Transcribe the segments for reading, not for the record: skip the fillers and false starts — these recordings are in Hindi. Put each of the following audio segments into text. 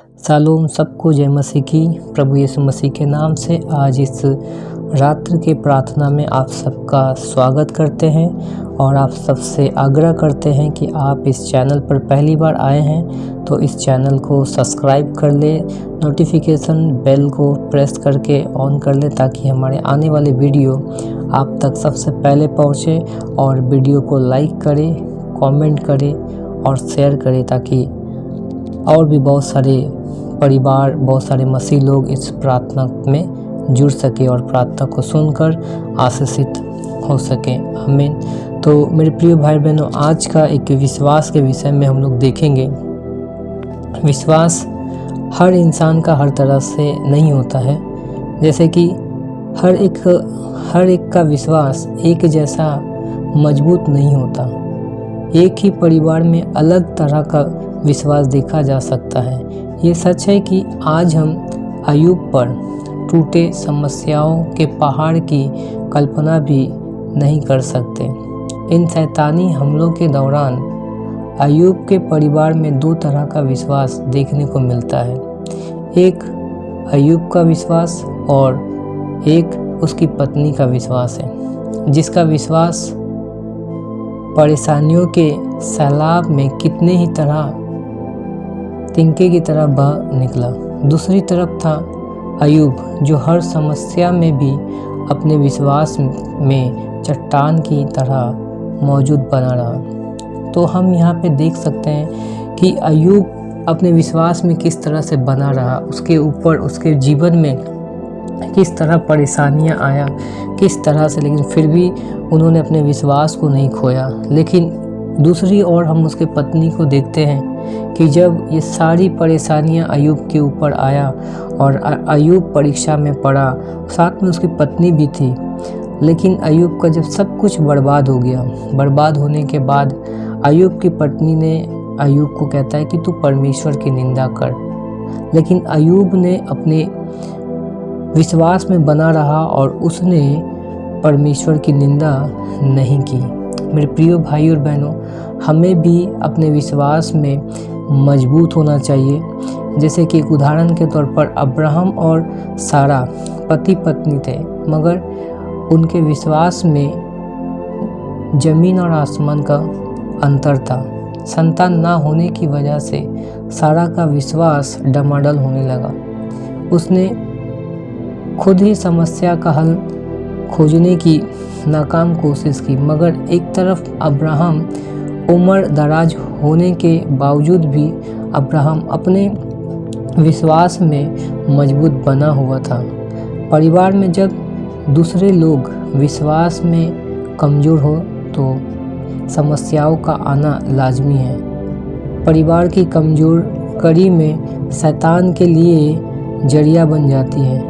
शालोम, सबको जय मसीह की। प्रभु यीशु मसीह के नाम से आज इस रात्र के प्रार्थना में आप सबका स्वागत करते हैं और आप सबसे आग्रह करते हैं कि आप इस चैनल पर पहली बार आए हैं तो इस चैनल को सब्सक्राइब कर ले, नोटिफिकेशन बेल को प्रेस करके ऑन कर ले ताकि हमारे आने वाले वीडियो आप तक सबसे पहले पहुंचे। और वीडियो को लाइक करें, कमेंट करें और शेयर करें ताकि और भी बहुत सारे परिवार, बहुत सारे मसीह लोग इस प्रार्थना में जुड़ सके और प्रार्थना को सुनकर आशीषित हो सके। आमीन। तो मेरे प्रिय भाई बहनों, आज का एक विश्वास के विषय में हम लोग देखेंगे। विश्वास हर इंसान का हर तरह से नहीं होता है, जैसे कि हर एक का विश्वास एक जैसा मजबूत नहीं होता। एक ही परिवार में अलग तरह का विश्वास देखा जा सकता है। ये सच है कि आज हम अय्यूब पर टूटे समस्याओं के पहाड़ की कल्पना भी नहीं कर सकते। इन शैतानी हमलों के दौरान अय्यूब के परिवार में दो तरह का विश्वास देखने को मिलता है। एक अय्यूब का विश्वास और एक उसकी पत्नी का विश्वास है, जिसका विश्वास परेशानियों के सैलाब में कितने ही तरह तिनके की तरह बह निकला। दूसरी तरफ था अय्यूब, जो हर समस्या में भी अपने विश्वास में चट्टान की तरह मौजूद बना रहा। तो हम यहाँ पे देख सकते हैं कि अय्यूब अपने विश्वास में किस तरह से बना रहा, उसके ऊपर उसके जीवन में किस तरह परेशानियाँ आया, किस तरह से, लेकिन फिर भी उन्होंने अपने विश्वास को नहीं खोया। लेकिन दूसरी ओर हम उसके पत्नी को देखते हैं कि जब ये सारी परेशानियां अय्यूब के ऊपर आया और अय्यूब परीक्षा में पड़ा, साथ में उसकी पत्नी भी थी, लेकिन अय्यूब का जब सब कुछ बर्बाद हो गया, बर्बाद होने के बाद अय्यूब की पत्नी ने अय्यूब को कहता है कि तू परमेश्वर की निंदा कर। लेकिन अय्यूब ने अपने विश्वास में बना रहा और उसने परमेश्वर की निंदा नहीं की। मेरे प्रिय भाई और बहनों, हमें भी अपने विश्वास में मजबूत होना चाहिए। जैसे कि एक उदाहरण के तौर पर अब्राहम और सारा पति पत्नी थे, मगर उनके विश्वास में ज़मीन और आसमान का अंतर था। संतान ना होने की वजह से सारा का विश्वास डमाडोल होने लगा। उसने खुद ही समस्या का हल खोजने की नाकाम कोशिश की, मगर एक तरफ अब्राहम उम्र दराज होने के बावजूद भी अब्राहम अपने विश्वास में मजबूत बना हुआ था। परिवार में जब दूसरे लोग विश्वास में कमज़ोर हो तो समस्याओं का आना लाजमी है। परिवार की कमज़ोर कड़ी में शैतान के लिए जरिया बन जाती है।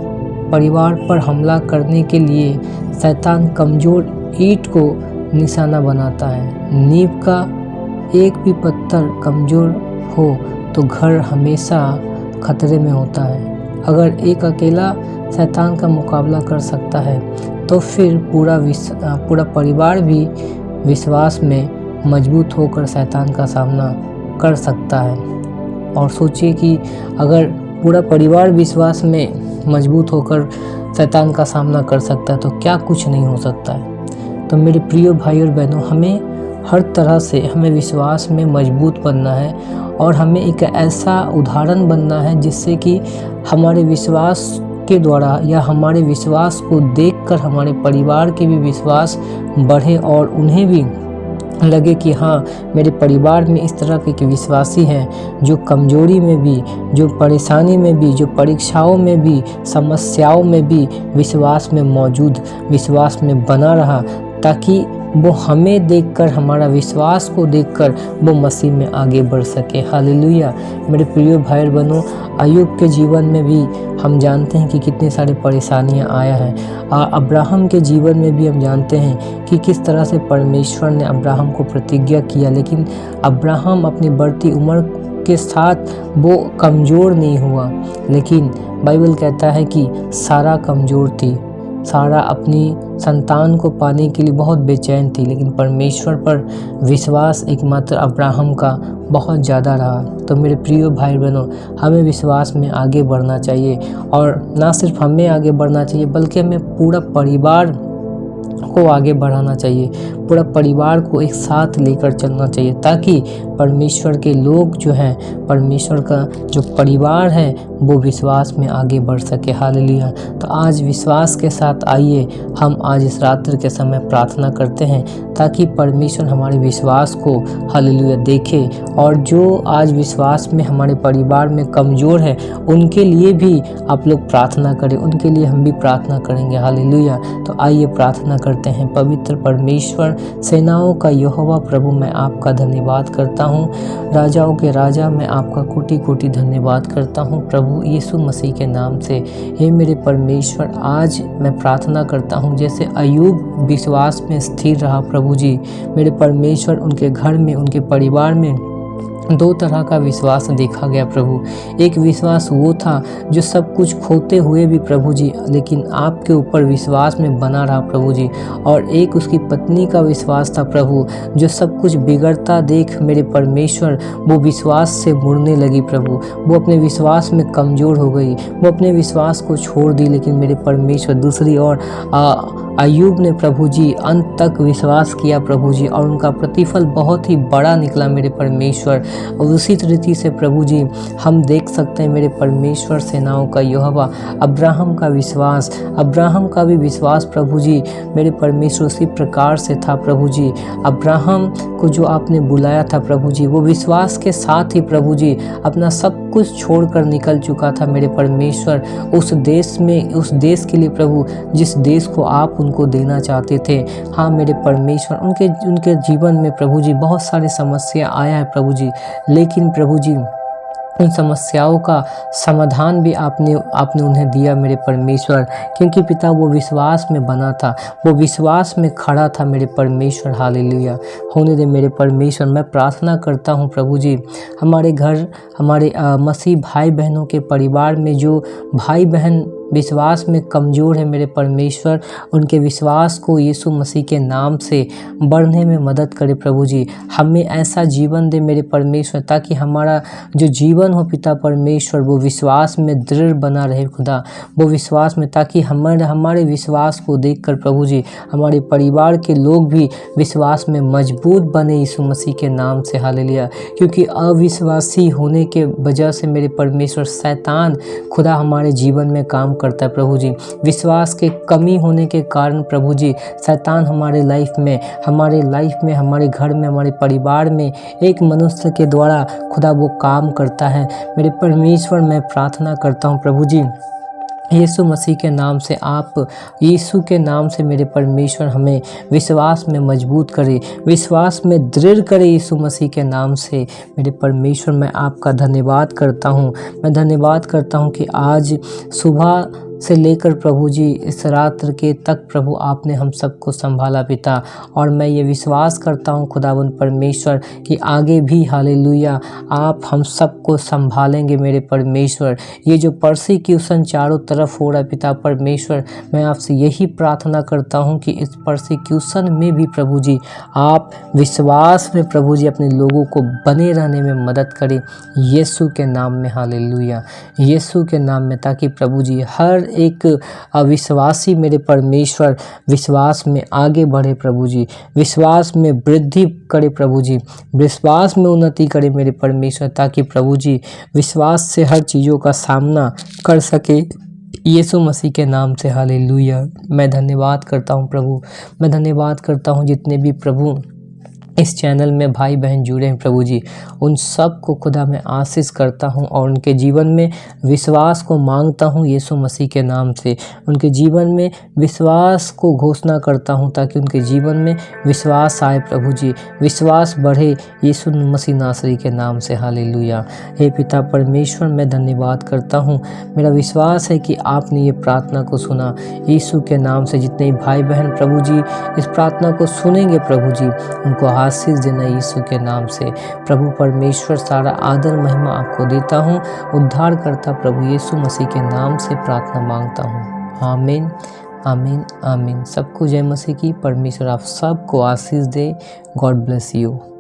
परिवार पर हमला करने के लिए शैतान कमज़ोर ईंट को निशाना बनाता है। नींव का एक भी पत्थर कमज़ोर हो तो घर हमेशा खतरे में होता है। अगर एक अकेला शैतान का मुकाबला कर सकता है तो फिर पूरा परिवार भी विश्वास में मजबूत होकर शैतान का सामना कर सकता है। और सोचिए कि अगर पूरा परिवार विश्वास में मजबूत होकर शैतान का सामना कर सकता है तो क्या कुछ नहीं हो सकता है। तो मेरे प्रिय भाई और बहनों, हमें हर तरह से हमें विश्वास में मजबूत बनना है और हमें एक ऐसा उदाहरण बनना है जिससे कि हमारे विश्वास के द्वारा या हमारे विश्वास को देखकर हमारे परिवार के भी विश्वास बढ़े और उन्हें भी लगे कि हाँ, मेरे परिवार में इस तरह के विश्वासी हैं जो कमजोरी में भी, जो परेशानी में भी, जो परीक्षाओं में भी, समस्याओं में भी विश्वास में मौजूद, विश्वास में बना रहा, ताकि वो हमें देखकर, हमारा विश्वास को देखकर वो मसीह में आगे बढ़ सके। हालेलुया। मेरे प्रिय भाई बहनों, अय्यूब के जीवन में भी हम जानते हैं कि कितनी सारी परेशानियां आया है। अब्राहम के जीवन में भी हम जानते हैं कि किस तरह से परमेश्वर ने अब्राहम को प्रतिज्ञा किया, लेकिन अब्राहम अपनी बढ़ती उम्र के साथ वो कमज़ोर नहीं हुआ। लेकिन बाइबल कहता है कि सारा कमज़ोर थी, सारा अपनी संतान को पाने के लिए बहुत बेचैन थी, लेकिन परमेश्वर पर विश्वास एकमात्र अब्राहम का बहुत ज़्यादा रहा। तो मेरे प्रिय भाई बहनों, हमें विश्वास में आगे बढ़ना चाहिए, और ना सिर्फ हमें आगे बढ़ना चाहिए बल्कि हमें पूरा परिवार को आगे बढ़ाना चाहिए, पूरा परिवार को एक साथ लेकर चलना चाहिए, ताकि परमेश्वर के लोग जो हैं, परमेश्वर का जो परिवार है वो विश्वास में आगे बढ़ सके। हालेलुया। तो आज विश्वास के साथ आइए हम आज इस रात्रि के समय प्रार्थना करते हैं, ताकि परमेश्वर हमारे विश्वास को हालेलुया देखे, और जो आज विश्वास में हमारे परिवार में कमज़ोर है उनके लिए भी आप लोग प्रार्थना करें, उनके लिए हम भी प्रार्थना करेंगे। हालेलुया। तो आइए प्रार्थना करते हैं। पवित्र परमेश्वर, सेनाओं का यहोवा प्रभु, मैं आपका धन्यवाद करता हूँ। राजाओं के राजा, मैं आपका कोटि कोटि धन्यवाद करता हूँ प्रभु यीशु मसीह के नाम से। हे मेरे परमेश्वर, आज मैं प्रार्थना करता हूँ जैसे अय्यूब विश्वास में स्थिर रहा प्रभु जी, मेरे परमेश्वर उनके घर में, उनके परिवार में दो तरह का विश्वास देखा गया प्रभु। एक विश्वास वो था जो सब कुछ खोते हुए भी प्रभु जी लेकिन आपके ऊपर विश्वास में बना रहा प्रभु जी, और एक उसकी पत्नी का विश्वास था प्रभु, जो सब कुछ बिगड़ता देख मेरे परमेश्वर वो विश्वास से मुड़ने लगी प्रभु, वो अपने विश्वास में कमज़ोर हो गई, वो अपने विश्वास को छोड़ दी। लेकिन मेरे परमेश्वर दूसरी ओर अय्यूब ने प्रभु जी अंत तक विश्वास किया प्रभु जी, और उनका प्रतिफल बहुत ही बड़ा निकला मेरे परमेश्वर। और उसी रीति से प्रभु जी हम देख सकते हैं मेरे परमेश्वर, सेनाओं का यहोवा, अब्राहम का विश्वास, अब्राहम का भी विश्वास प्रभु जी मेरे परमेश्वर उसी प्रकार से था प्रभु जी। अब्राहम को जो आपने बुलाया था प्रभु जी, वो विश्वास के साथ ही प्रभु जी अपना सब कुछ छोड़कर निकल चुका था मेरे परमेश्वर, उस देश में, उस देश के लिए प्रभु जिस देश को आप उनको देना चाहते थे। हाँ मेरे परमेश्वर, उनके जीवन में प्रभु जी बहुत सारी समस्या आया है प्रभु जी, लेकिन प्रभु जी उन समस्याओं का समाधान भी आपने उन्हें दिया मेरे परमेश्वर, क्योंकि पिता वो विश्वास में बना था, वो विश्वास में खड़ा था मेरे परमेश्वर। हालेलुया। होने दे मेरे परमेश्वर। मैं प्रार्थना करता हूँ प्रभु जी, हमारे घर, हमारे मसीह भाई बहनों के परिवार में जो भाई बहन विश्वास में कमज़ोर है मेरे परमेश्वर, उनके विश्वास को यीशु मसीह के नाम से बढ़ने में मदद करे प्रभु जी। हमें ऐसा जीवन दे मेरे परमेश्वर, ताकि हमारा जो जीवन हो पिता परमेश्वर वो विश्वास में दृढ़ बना रहे खुदा, वो विश्वास में, ताकि हमारे विश्वास को देखकर प्रभु जी हमारे परिवार के लोग भी विश्वास में मजबूत बने यीशु मसीह के नाम से। हालेलुया। क्योंकि अविश्वासी होने के वजह से मेरे परमेश्वर शैतान खुदा हमारे जीवन में काम करता है प्रभु जी। विश्वास के कमी होने के कारण प्रभु जी शैतान हमारे लाइफ में, हमारे घर में, हमारे परिवार में एक मनुष्य के द्वारा खुदा वो काम करता है मेरे परमेश्वर। मैं प्रार्थना करता हूँ प्रभु जी यीशु मसीह के नाम से, आप यीशु के नाम से मेरे परमेश्वर हमें विश्वास में मजबूत करे, विश्वास में दृढ़ करे यीशु मसीह के नाम से मेरे परमेश्वर। मैं आपका धन्यवाद करता हूँ, मैं धन्यवाद करता हूँ कि आज सुबह से लेकर प्रभु जी इस रात्र के तक प्रभु आपने हम सबको संभाला पिता, और मैं ये विश्वास करता हूँ खुदावंद परमेश्वर कि आगे भी हालेलुया आप हम सबको संभालेंगे मेरे परमेश्वर। ये जो परसिक्यूशन चारों तरफ हो रहा है पिता परमेश्वर, मैं आपसे यही प्रार्थना करता हूँ कि इस परसिक्यूशन में भी प्रभु जी आप विश्वास में प्रभु जी अपने लोगों को बने रहने में मदद करें यीशु के नाम में। हालेलुया, यीशु के नाम में, ताकि प्रभु जी हर एक अविश्वासी मेरे परमेश्वर विश्वास में आगे बढ़े प्रभु जी, विश्वास में वृद्धि करे प्रभु जी, विश्वास में उन्नति करे मेरे परमेश्वर, ताकि प्रभु जी विश्वास से हर चीज़ों का सामना कर सके यीशु मसीह के नाम से। हालेलुया। मैं धन्यवाद करता हूँ प्रभु, मैं धन्यवाद करता हूँ जितने भी प्रभु इस चैनल में भाई बहन जुड़े हैं प्रभु जी, उन सब को खुदा मैं आशीष करता हूं, और उनके जीवन में विश्वास को मांगता हूं यीशु मसीह के नाम से। उनके जीवन में विश्वास को घोषणा करता हूं, ताकि उनके जीवन में विश्वास आए प्रभु जी, विश्वास बढ़े यीशु मसीह नासरी के नाम से। हालेलुया। हे पिता परमेश्वर, मैं धन्यवाद करता हूँ, मेरा विश्वास है कि आपने ये प्रार्थना को सुना यीशु के नाम से। जितने भाई बहन प्रभु जी इस प्रार्थना को सुनेंगे प्रभु जी, उनको आशीष देना यीशु के नाम से। प्रभु परमेश्वर, सारा आदर महिमा आपको देता हूँ, उद्धार करता प्रभु यीशु मसीह के नाम से प्रार्थना मांगता हूँ, आमीन। आमीन आमीन। सबको जय मसीह की। परमेश्वर आप सबको आशीष दे। God bless you.